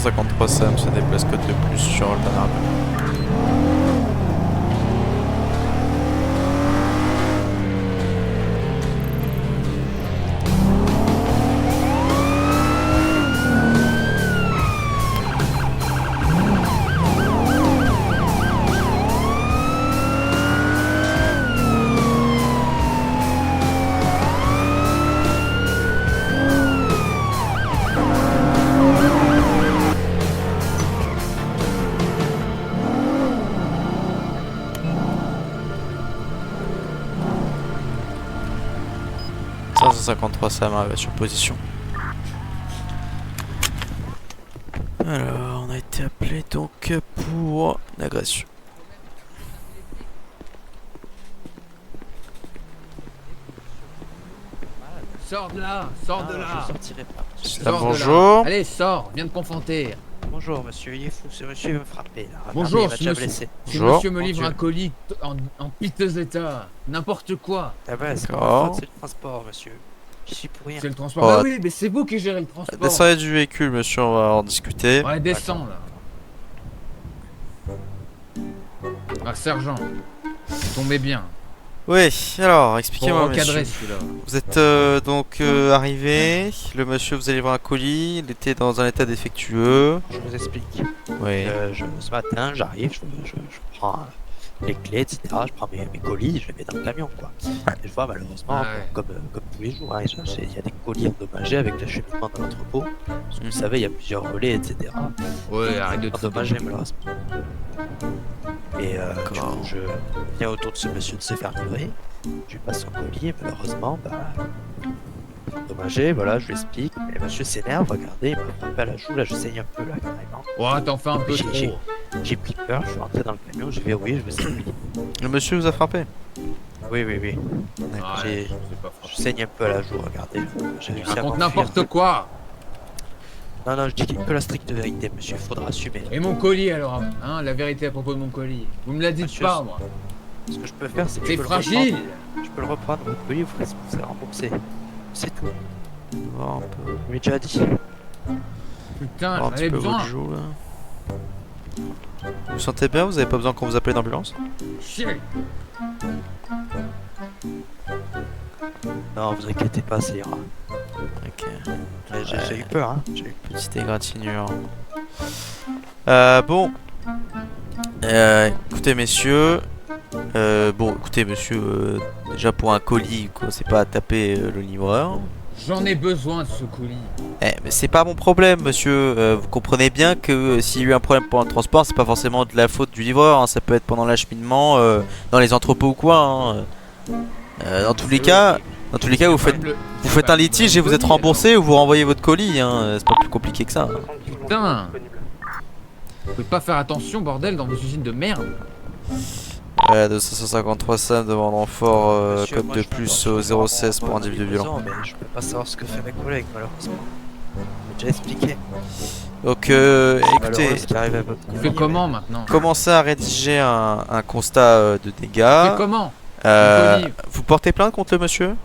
553 Sam se déplace code de plus sur Altan Harbor. Ça, 153 Sam arrive sur position. Alors, on a été appelé donc pour l'agression. Sors de là, sors de là. Je sortirai pas. Ah, Sors de bonjour. là. Allez, sors, viens te confronter. Bonjour monsieur, il est fou, ce monsieur veut me frapper là. Regardez, Bonjour, il m'a si déjà monsieur. blessé. Si Bonjour. monsieur me livre Mon un Dieu. colis en piteux état, n'importe quoi, Ah bah c'est pas D'accord. ma faute, c'est le transport monsieur. Je suis pour rien. c'est le transport. Oh, Bah oui, mais c'est vous qui gérez le transport. Descendez du véhicule, monsieur, on va en discuter. Ouais, descends là. Ah, sergent, tombez bien. Oui, alors, Pour expliquez-moi, recadrer monsieur. celui-là. Vous êtes donc arrivé, le monsieur vous allez livrer un colis, il était dans un état défectueux. Je vous explique. Oui. Ce matin, j'arrive, je prends les clés, etc. Je prends mes colis, je les mets dans le camion quoi. Et je vois malheureusement, Ouais. comme tous les jours, hein, il y a des colis endommagés avec l'acheminement dans l'entrepôt. Parce que vous savez, il y a plusieurs relais, etc. Ouais, arrête de te foutre. Endommagés malheureusement. Et du D'accord. coup, je viens autour de ce monsieur de se faire livrer. Je lui passe son colis et malheureusement, endommagé, voilà, je lui explique. Et monsieur s'énerve, regardez, il m'a frappé à la joue, là je saigne un peu là carrément. Ouais, t'en fais un peu J'ai- trop. J'ai pris peur, je suis rentré dans le camion, j'ai verrouillé, je me suis dit. Le monsieur vous a frappé? Oui, oui, oui. Ouais, J'ai- c'est pas Je fort. saigne un peu à la joue, regardez. J'ai réussi à Raconte m'enfuir. n'importe quoi. Non, non, je dis que la stricte vérité, monsieur, faudra assumer. Et mon colis alors, hein, la vérité à propos de mon colis. Vous me la dites Monsieur, pas, moi. Ce que je peux faire, c'est que C'est je peux le fragile. reprendre. Je peux le reprendre, votre colis, vous serez remboursé. C'est tout. Voir un peu, Je l'ai déjà dit. Putain, voir un j'en petit avais peu besoin. votre joue là. Vous vous sentez bien? Vous avez pas besoin qu'on vous appelle l'ambulance? Chier. Non, vous inquiétez pas, ça ira. Ok. J'ai eu peur, hein. J'ai eu Petite égratignure. Bon. Écoutez, messieurs. Bon, écoutez, monsieur. Déjà pour un colis, quoi, c'est pas à taper le livreur. J'en ai besoin de ce colis. Mais c'est pas mon problème, monsieur. Vous comprenez bien que s'il y a eu un problème pendant le transport, c'est pas forcément de la faute du livreur. Hein. Ça peut être pendant l'acheminement, dans les entrepôts ou quoi. Hein. Dans tous les cas, vous faites un litige et vous êtes remboursé ou vous renvoyez votre colis. Hein. C'est pas plus compliqué que ça. Putain. Vous pouvez pas faire attention, bordel, dans vos usines de merde. 253 Sam demande renfort Monsieur, code moi, de je plus peux au avoir 016 pour mon individu livraison, violent. Mais je peux pas savoir ce que fait mes collègues, malheureusement. J'ai déjà expliqué. Donc Malheureux, écoutez, ce qui arrive à votre On fait colis, comment maintenant? commencez à rédiger un constat de On fait dégâts. comment? Euh, Mon colis. vous portez plainte contre le monsieur?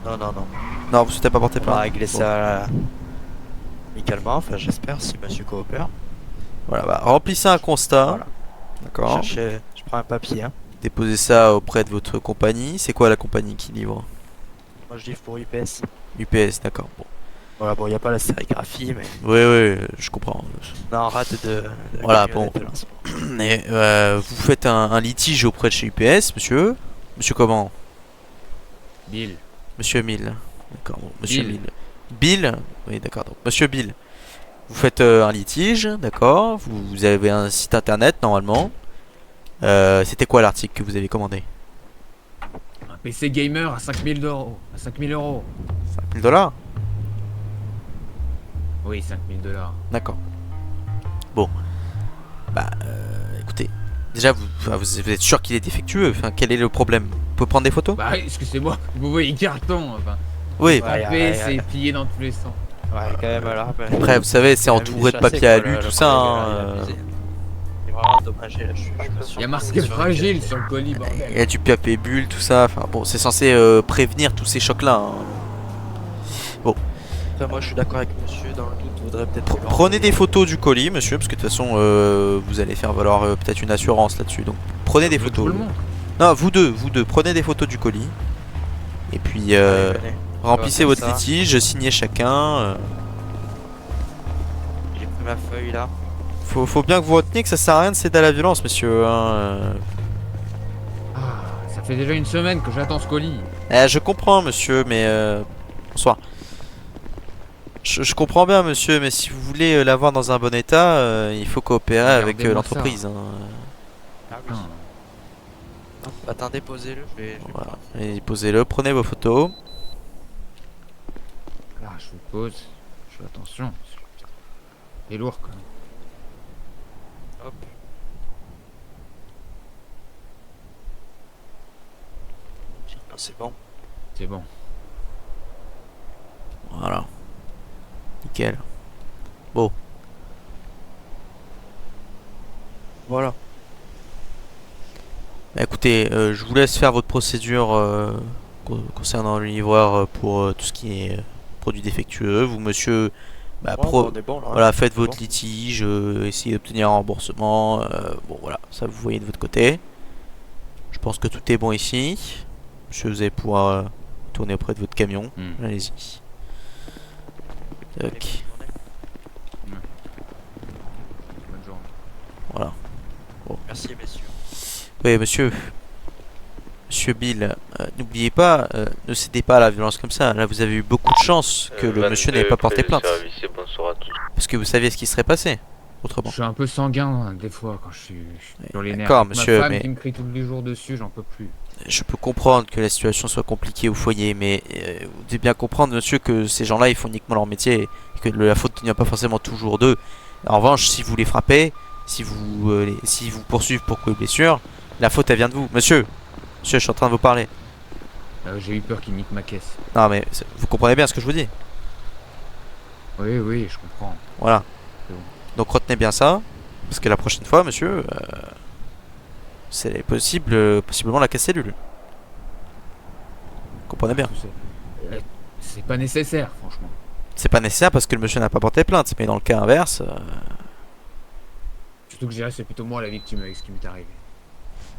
Non, non, non. Non, vous souhaitez pas porter On va plainte. régler Bon. ça amicalement, enfin j'espère, si monsieur coopère. Voilà, bah, remplissez un constat. Voilà. D'accord. Je prends un papier, hein. Déposez ça auprès de votre compagnie. C'est quoi la compagnie qui livre? Moi je livre pour UPS. UPS, d'accord. Bon. Voilà, bon, il n'y a pas la sérigraphie, mais Oui, oui, je comprends. on a en rate de Voilà, camionnette, là, en ce moment. Et, vous faites un litige auprès de chez UPS, monsieur. Monsieur comment? Bill. Monsieur Mill. D'accord, bon, monsieur Bill. Mill. Bill? Oui, d'accord. Donc, monsieur Bill. Vous faites un litige, d'accord. Vous avez un site internet normalement. C'était quoi l'article que vous avez commandé? Un PC gamer à 5000 euros. À 5000 euros. 5000 $? Oui, 5000 $. D'accord. Bon. Bah, écoutez. Déjà, vous êtes sûr qu'il est défectueux? Enfin, quel est le problème? Vous pouvez prendre des photos? Bah, excusez-moi, vous voyez carton, enfin. Oui. Ouais, Frappé, c'est ouais. plié dans tous les sens. Ouais, quand même, alors. Après, vous savez, c'est entouré de papier alu, tout ça. Hein, C'est vraiment dommagé, là, je me suis Il y a marqué concentré sur fragile le- sur le colis, Il bordel. y a du papier bulle, tout ça. Enfin, bon, c'est censé prévenir tous ces chocs-là. Hein. Bon. Après, moi, je suis d'accord avec monsieur. Dans le doute, faudrait peut-être. Prenez des photos du colis, monsieur, parce que de toute façon, vous allez faire valoir peut-être une assurance là-dessus. Donc, prenez des Je photos. vous le montre. Non, vous deux, prenez des photos du colis. Et puis, Allez, venez. remplissez faire votre ça. litige, signez chacun. J'ai pris ma feuille là. Faut bien que vous reteniez que ça sert à rien de céder à la violence, monsieur. Hein. Ah, ça fait déjà une semaine que j'attends ce colis. Je comprends, monsieur, mais bonsoir. Je comprends bien, monsieur, mais si vous voulez l'avoir dans un bon état, il faut coopérer avec Regardez-moi l'entreprise. Hein. Ah oui. Putain. Attendez, posez-le. Je vais Voilà. Et posez-le, prenez vos photos. Là, je vous pose. Je fais attention. C'est lourd quand même. Hop. Ah, c'est bon. C'est bon. Voilà. Nickel. Bon. Voilà. Bah, écoutez, je vous laisse faire votre procédure concernant le livreur pour tout ce qui est produit défectueux. Vous, monsieur, bah, On est bon là. voilà, faites C'est votre bon. litige, essayez d'obtenir un remboursement. Bon, voilà, ça vous voyez de votre côté. Je pense que tout est bon ici. Monsieur, vous allez pouvoir tourner auprès de votre camion. Allez-y. Tac. Bonne journée. Voilà. Merci, messieurs. Oui, monsieur. Monsieur Bill, n'oubliez pas, ne cédez pas à la violence comme ça. Là, vous avez eu beaucoup de chance que le monsieur n'ait pas porté plainte. Bonsoir à tous. Parce que vous saviez ce qui serait passé. Autrement. Je suis un peu sanguin hein, des fois quand je suis sur les nerfs. D'accord, Avec monsieur, ma femme mais- qui me crie tous les jours dessus, j'en peux plus. Je peux comprendre que la situation soit compliquée au foyer, mais vous devez bien comprendre, monsieur, que ces gens-là, ils font uniquement leur métier et que la faute ne vient pas forcément toujours d'eux. En revanche, si vous les frappez, si vous poursuivent pour coups et blessures, la faute, elle vient de vous. Monsieur, monsieur, je suis en train de vous parler. J'ai eu peur qu'il nique ma caisse. Non, mais vous comprenez bien ce que je vous dis. Oui, oui, je comprends. Voilà. C'est bon. Donc retenez bien ça, parce que la prochaine fois, monsieur, c'est possiblement la casse-cellule. Comprenez bien. C'est pas nécessaire, franchement. C'est pas nécessaire parce que le monsieur n'a pas porté plainte, mais dans le cas inverse, Surtout que je dirais c'est plutôt moi la victime avec ce qui m'est arrivé.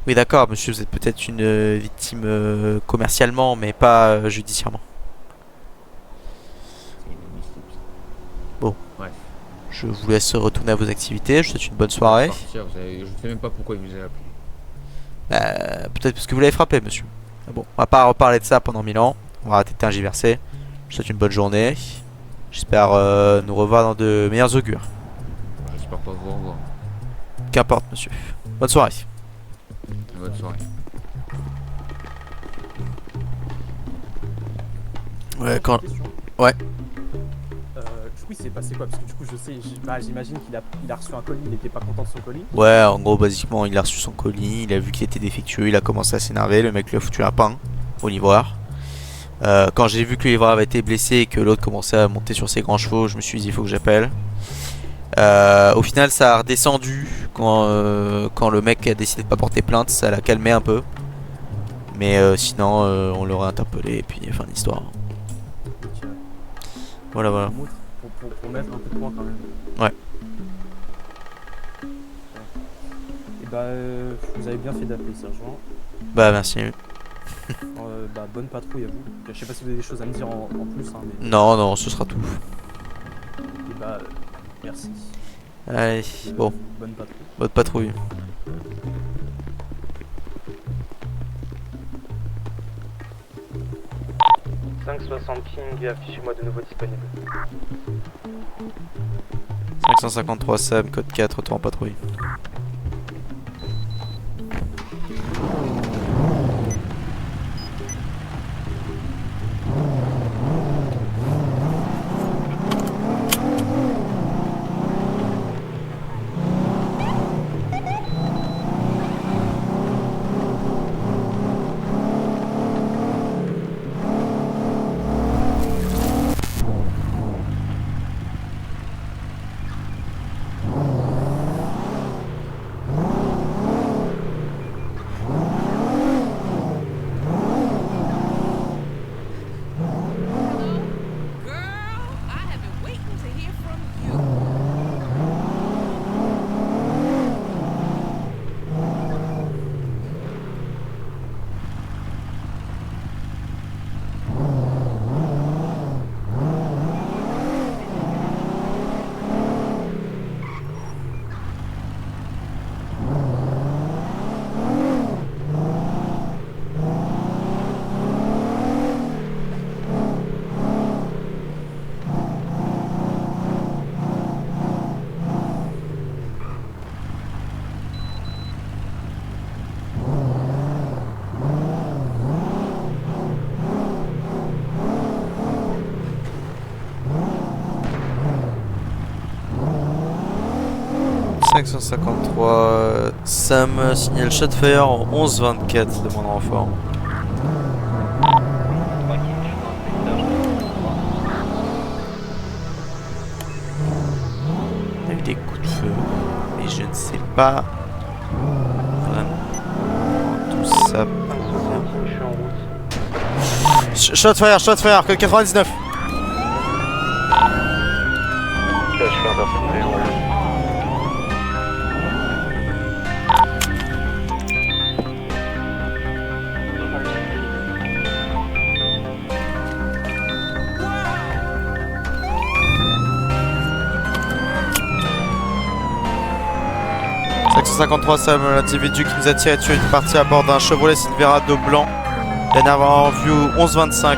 oui d'accord, monsieur, vous êtes peut-être une victime commercialement, mais pas judiciairement. C'est inadmissible. Bon. Ouais. Je vous laisse retourner à vos activités, je vous souhaite une bonne soirée. Partir, je sais même pas pourquoi il vous a appelé. Peut-être parce que vous l'avez frappé, monsieur. Ah bon, on va pas reparler de ça pendant 1000 ans, on va arrêter de tergiverser. Je vous souhaite une bonne journée. J'espère nous revoir dans de meilleurs augures. J'espère pas vous revoir. Qu'importe, monsieur. Bonne soirée. Bonne soirée. Ouais, quand... Question. Ouais. Du coup, il s'est passé quoi? Parce que du coup, je sais, j'imagine qu'il a reçu un colis, il était pas content de son colis. Ouais, en gros, basiquement, il a reçu son colis, il a vu qu'il était défectueux, il a commencé à s'énerver, le mec lui a foutu un pain au livreur. Quand j'ai vu que le livreur avait été blessé et que l'autre commençait à monter sur ses grands chevaux, je me suis dit, il faut que j'appelle. Au final, ça a redescendu quand le mec a décidé de pas porter plainte, ça l'a calmé un peu. Mais sinon, on l'aurait interpellé et puis fin d'histoire. Donc, Voilà, voilà. pour mettre un peu de points quand même. Ouais. Et bah, vous avez bien fait d'appeler, sergent. Bah, merci. Bah, bonne patrouille à vous. Je sais pas si vous avez des choses à me dire en plus, hein, mais. Non, non, ce sera tout. Et bah, merci. Allez, bon, Bonne patrouille. bonne patrouille. « 560 King, affichez-moi de nouveau disponible. 553 Sam, code 4, retour en patrouille. 553, Sam signale Shotfire en 11-24 de mon renfort. On a eu des coups de feu, mais je ne sais pas vraiment tout ça. Je suis en route. Shotfire, code 99. Là, je suis intercepté en route. Section 53, Sam, l'individu qui nous a tiré dessus est parti à bord d'un Chevrolet Silverado blanc. Dernièrement en vue 11-25.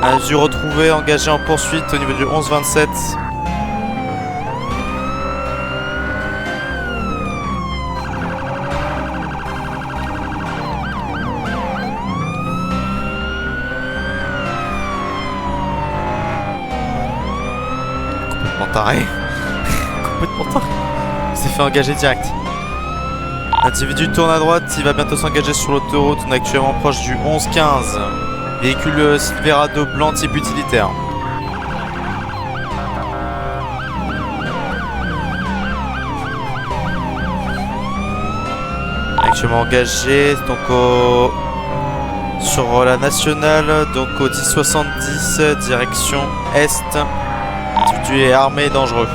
Individu retrouvé, engagé en poursuite au niveau du 11-27. Complètement taré. Complètement taré. Il s'est fait engager direct. L'individu tourne à droite, il va bientôt s'engager sur l'autoroute. On est actuellement proche du 11-15. Véhicule Silverado blanc type utilitaire. Actuellement engagé donc sur la nationale, donc au 1070 direction est. Tu es armé et dangereux.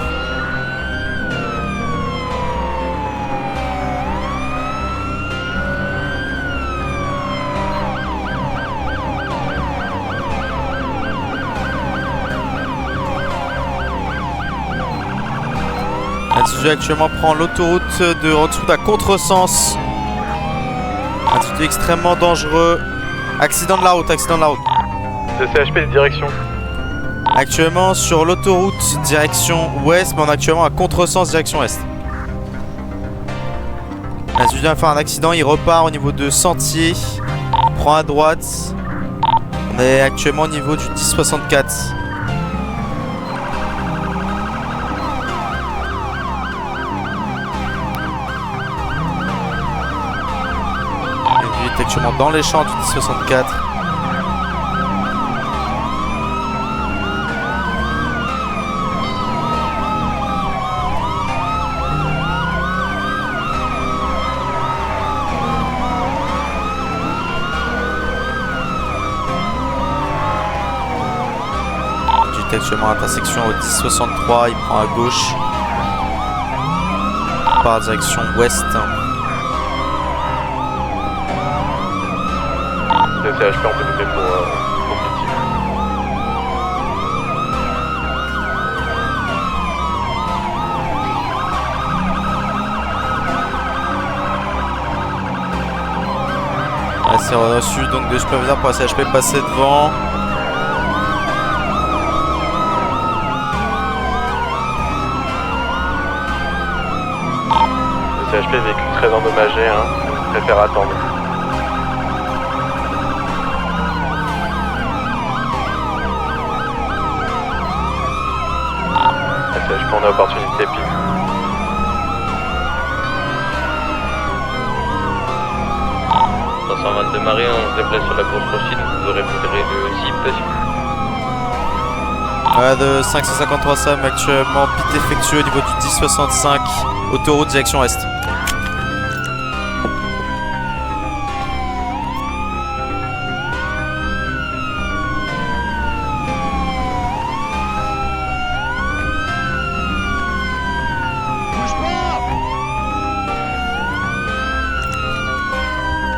L'individu actuellement prend l'autoroute de route à contresens. Individu extrêmement dangereux. Accident de la route. CHP direction. Actuellement sur l'autoroute direction ouest, mais on est actuellement à contresens direction est. L'individu vient faire un accident, il repart au niveau de sentier. Il prend à droite. On est actuellement au niveau du 1064. Actuellement dans les champs du 1064. Il est actuellement à intersection au 1063, il prend à gauche. Il part direction ouest. Le CHP, on peut nous mettre pour petit. Ah, c'est reçu donc de superviseur pour la CHP passer devant. Le CHP véhicule très endommagé, hein. Je préfère attendre. CHP, on a opportunité pile. De Marie, on se déplace sur la course Rochille, vous aurez repéré le zip. De 553 Sam, actuellement pit effectué au niveau du 1065, autoroute direction est.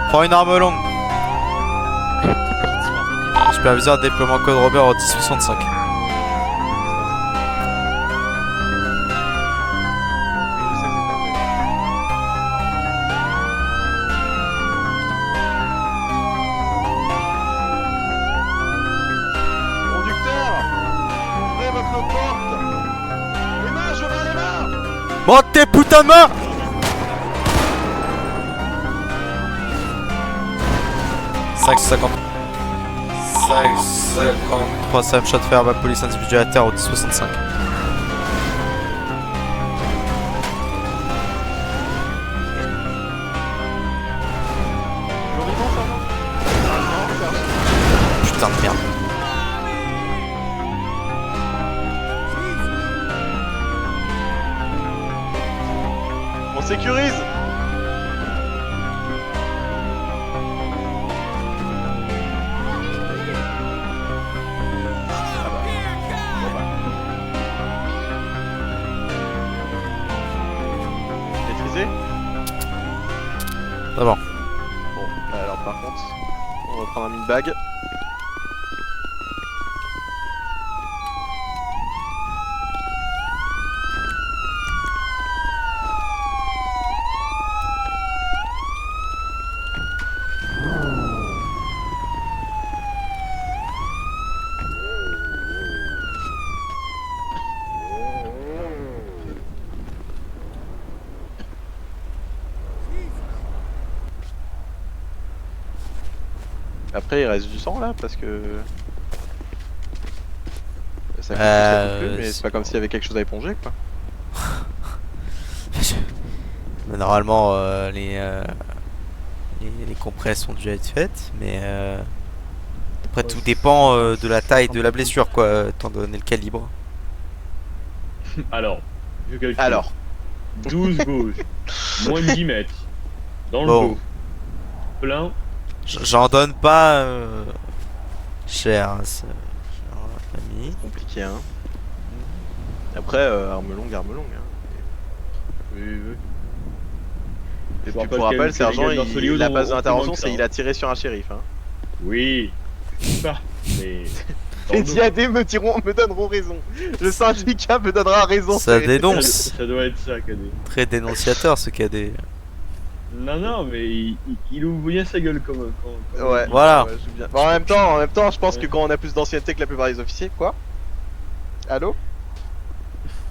Prends une arme longue. Superviseur déploiement code Robert au 1065. Monte tes putains de mains! 553 Sam shot faire ma police individuelle à terre au 1065. Putain de merde. On sécurise. Maîtrisé. Ah bon. Bon, alors par contre, on va prendre un mine bag. Après, il reste du sang là parce que. Ça coule plus, mais c'est pas comme s'il y avait quelque chose à éponger quoi. Mais normalement, les compresses ont dû être faites, mais après tout dépend de la taille de la blessure, quoi, étant donné le calibre. Alors, je calcule. Alors, 12 gauche, moins de 10 mètres. Dans le Bon. dos. Plein. J'en donne pas cher, hein, cher ami. compliqué hein. Après, arme longue, arme longue. Hein. Oui, oui. Et Je puis rappelle pour rappel, que les sergent, gars de Marsolio la ont- base ont d'intervention, fait moins que c'est ça, il a tiré sur un shérif. Hein. Oui. Ça. Mais. dans Les le dos. diadés me donneront raison. Le syndicat me donnera raison. Ça c'est- dénonce. Ça doit être ça, Cadet. Très dénonciateur ce cadet. Non, non, mais il ouvre bien sa gueule comme. Ouais. Voilà. Ouais, je veux bien. Bon, en même temps, je pense que quand on a plus d'ancienneté que la plupart des officiers, quoi. Allô?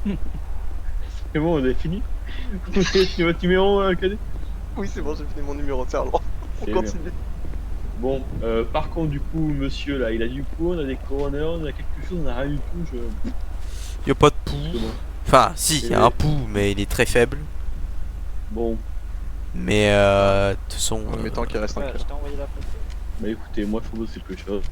C'est bon, on a fini. Tu vas numéro, Cadet? Oui, c'est bon, j'ai fini mon numéro de sergent. On C'est continue. Bon, par contre, du coup, monsieur là, il a du coup, on a des coroners, on a quelque chose, on a rien du tout. Y a pas de pouls. C'est bon. Enfin, si, y a un pouls, mais il est très faible. Bon, Mais de toute façon. En mettant qu'il reste un cœur. bah écoutez, moi, faut bosser quelque chose.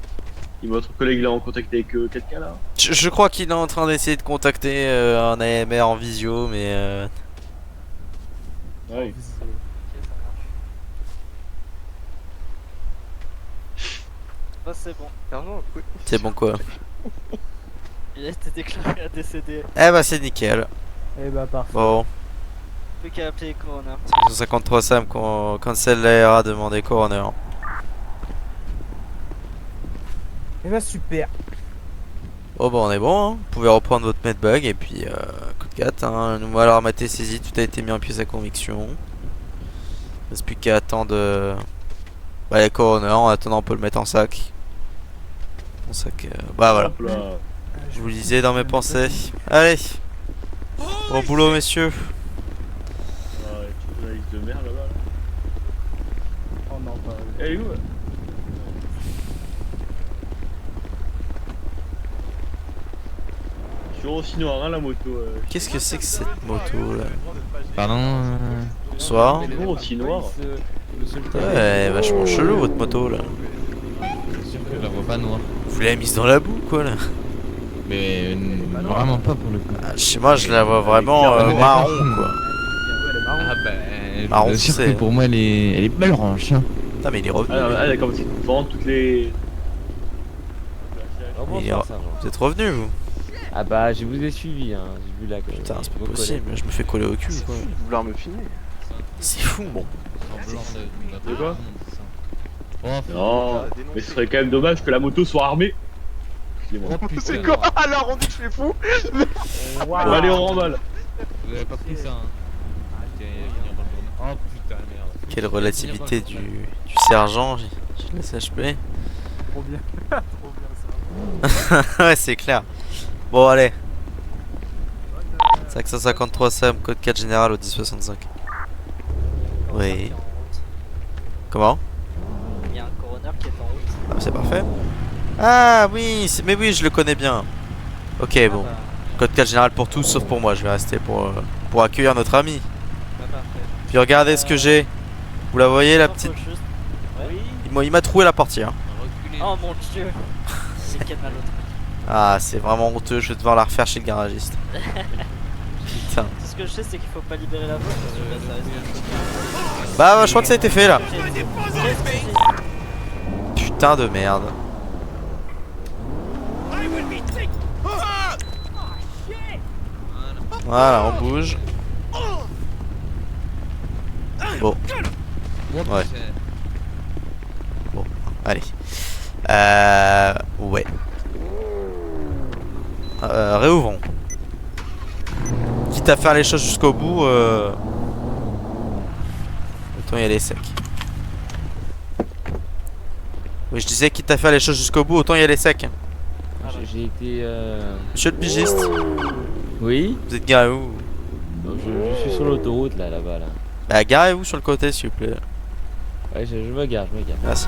Et votre collègue là en contact avec quelqu'un là? Je crois qu'il est en train d'essayer de contacter un AMR en visio, mais Ouais. Ah, c'est bon. Sergent, oui. c'est bon quoi. Il a été déclaré à décédé. Eh bah c'est nickel. Eh bah parfait. Bon, Plus qu'à appeler les coroner. 153 Sam cancel l'ARA, demandé coroner. Eh bah super. Oh bah on est bon, hein. Vous pouvez reprendre votre medbag et puis code 4 hein. Nous alors armaté saisi, tout a été mis en pièce à conviction. Il reste plus qu'à attendre bah, les coroners, en attendant on peut le mettre en sac. En sac, bah voilà. Hop là. Je vous le disais dans mes pensées. Allez, bon boulot messieurs. Ah, petite journaliste de merde là-bas. Là. Oh non, pas. Elle est où? Toujours aussi noir, hein, la moto. Qu'est-ce que c'est que cette moto là? Pardon. Bonsoir. Toujours aussi noir. Ouais, vachement chelou votre moto là. C'est sûr que je la vois pas noire. Vous l'avez mise dans la boue quoi là? Mais vraiment pas pour le coup. Ah, chez moi je la vois vraiment marron quoi. Ah bah. Marron Je suis sûr foncé. que pour moi elle est blanche. Hein. Putain mais il est revenu. Ah, d'accord, parce qu'ils vendent toutes les. Il est Vous êtes revenu vous? Ah bah je vous ai suivi, hein. J'ai vu là que Putain c'est vos pas possible, je me fais coller au cul quoi. Vouloir me filmer. C'est fou bon. De quoi? Oh, Non, mais ce serait quand même dommage que la moto soit armée. Excusez-moi. C'est quoi? Alors on dit que je suis fou? Bon, allez, on remballe. vous avez pas pris ça. Hein. Oh putain merde. Quelle relativité du sergent, je laisse HP. Trop bien. Trop bien ça. Ouais c'est clair. Bon allez. 553 Sam, code 4 général au 1065. Oui. Comment? Il y a un coroner qui est en route. Ah, c'est parfait. Ah oui, mais oui, je le connais bien. Ok, bon. bah, Code 4 général pour tous, sauf pour moi. Je vais rester pour accueillir notre ami. bah, parfait. Puis regardez ce que j'ai. Vous la voyez, la Faut petite... juste- Oui. Il m'a troué la partie. Hein. Reculez. Oh mon dieu. C'est quel mal au truc. Ah, c'est vraiment honteux. Je vais devoir la refaire chez le garagiste. Putain. Tout ce que je sais, c'est qu'il faut pas libérer la voie parce que là, ça risque de Bah, je crois que ça a été fait là. choquer. Putain de merde. Voilà, on bouge. Bon, ouais. Bon, allez. Ouais. Réouvrons. Quitte à faire les choses jusqu'au bout, autant y aller sec. Oui, je disais quitte à faire les choses jusqu'au bout, autant y aller sec. J'ai été. Monsieur le pigiste, Oui. vous êtes garé où? Je suis sur l'autoroute là-bas là. Bah, garez-vous sur le côté, s'il vous plaît. Ouais, je me gare, je me gare. Merci.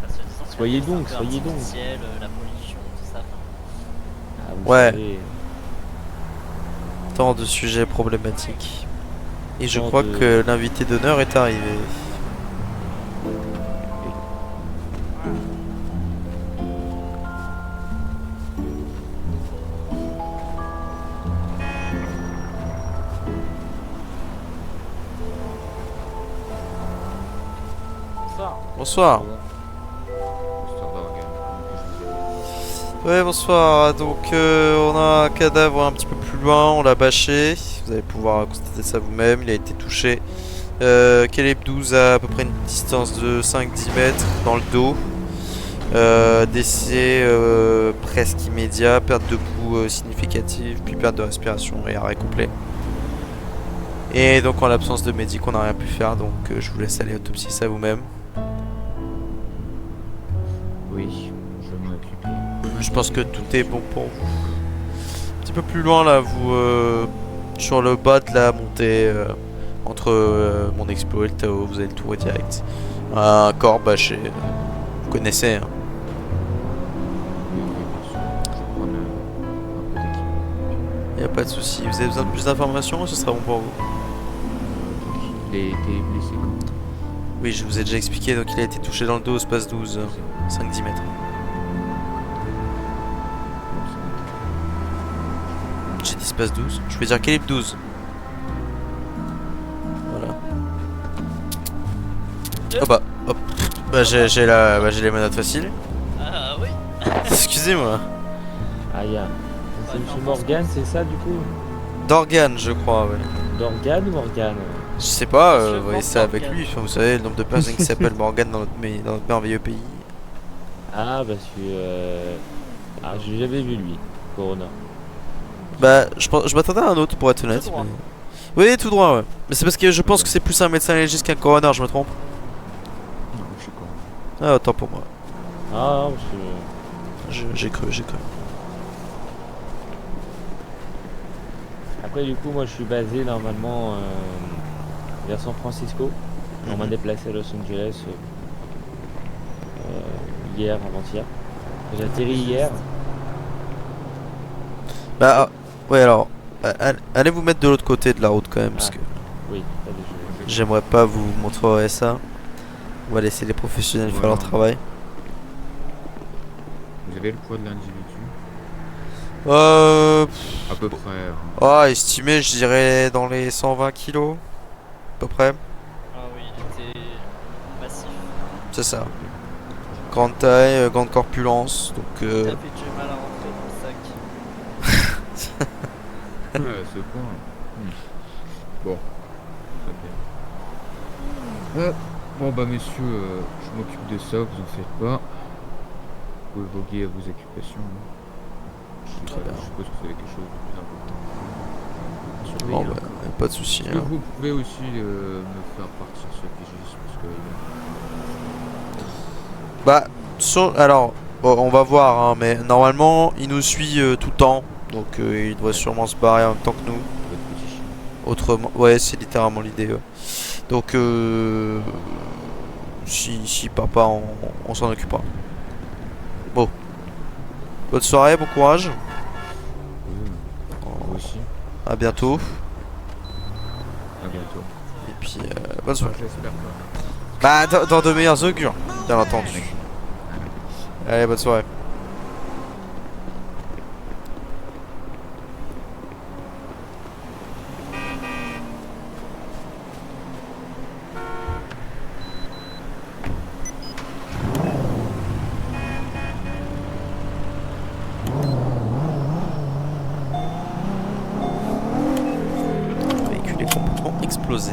Parce que disons que Soyez c'est un donc, peu soyez donc. artificiel, la pollution, tout ça. Ah, vous Ouais. savez, Tant de sujets problématiques. Et je Tant crois de- que l'invité d'honneur est arrivé. Bonsoir. Bonsoir. Ouais, bonsoir. Donc, on a un cadavre un petit peu plus loin, on l'a bâché. Vous allez pouvoir constater ça vous-même. Il a été touché. Caleb 12 à peu près une distance de 5-10 mètres dans le dos. Décès presque immédiat, perte de pouls significative, puis perte de respiration et arrêt complet. Et donc, en l'absence de médic, on n'a rien pu faire. Donc, je vous laisse aller autopsier ça vous-même. Oui, je vais m'en occuper. Je pense que tout est bon pour vous. Un petit peu plus loin là, vous sur le bas de la montée entre mon explo et le Tao, vous avez le tour direct. Un corps bâché. Vous connaissez. Hein. Oui, bien sûr. Je vais prendre un peu d'équipement. Y a pas de souci. Vous avez besoin de plus d'informations ou ce sera bon pour vous? Il a été blessé quand? Oui, je vous ai déjà expliqué. Donc il a été touché dans le dos au space 12, 5-10 mètres. J'ai dit space 12. Je vais dire calibre 12. Voilà. Oh bah, hop. Bah j'ai les menottes faciles. Ah oui. Excusez-moi. Ah, ya. C'est monsieur Morgan, c'est ça du coup? D'organes, je crois, ouais. Dorgan ou Morgan? Je sais pas, Monsieur vous voyez ça avec Morgan. lui. Enfin, vous savez, le nombre de personnes qui s'appellent Morgan dans notre merveilleux pays. Ah, parce que. Ah, j'ai jamais vu lui, Corona. Bah, je m'attendais à un autre pour être honnête. Tout droit. Mais... Oui, tout droit, ouais. Mais c'est parce que je pense que c'est plus un médecin légiste qu'un coroner, je me trompe. Non, je suis con. Ah, autant pour moi. Ah, parce que. J'ai cru. Après, du coup, moi je suis basé normalement vers San Francisco. On m'a Mhm. déplacé à Los Angeles hier, avant-hier. J'ai atterri hier. Bah, ouais, alors, allez vous mettre de l'autre côté de la route quand même, parce Ah. que Oui, allez, je j'aimerais pas vous montrer ça. On va laisser les professionnels faire leur travail. Vous avez le poids de l'individu? À peu près. Oh, estimé, je dirais dans les 120 kilos. À peu près. Ah oui, il était massif. C'est ça. Grande taille, grande corpulence. Donc, Il a fait du mal à rentrer dans le sac. À ce point. Bon. Très bien. Bon bah messieurs, je m'occupe de ça, vous en faites pas. Vous pouvez voguer à vos occupations. Je Très bien. suppose que vous avez quelque chose de plus important. à bon, surveiller, bah, hein. pas de souci. Est-ce que Hein. vous pouvez aussi me faire partir ce pigisme parce que Bah, alors, bon, on va voir, hein, mais normalement, il nous suit tout le temps. Donc, il doit sûrement se barrer en même temps que nous. votre petit chien. Autrement, ouais, c'est littéralement l'idée. Ouais. Donc, si part pas, on s'en occupera. Bonne soirée, bon courage. Vous aussi. À bientôt. À bientôt. Et puis, bonne soirée. J'espère pas. Bah, dans de meilleurs augures, bien entendu. Allez, bonne soirée. Le véhicule est complètement explosé.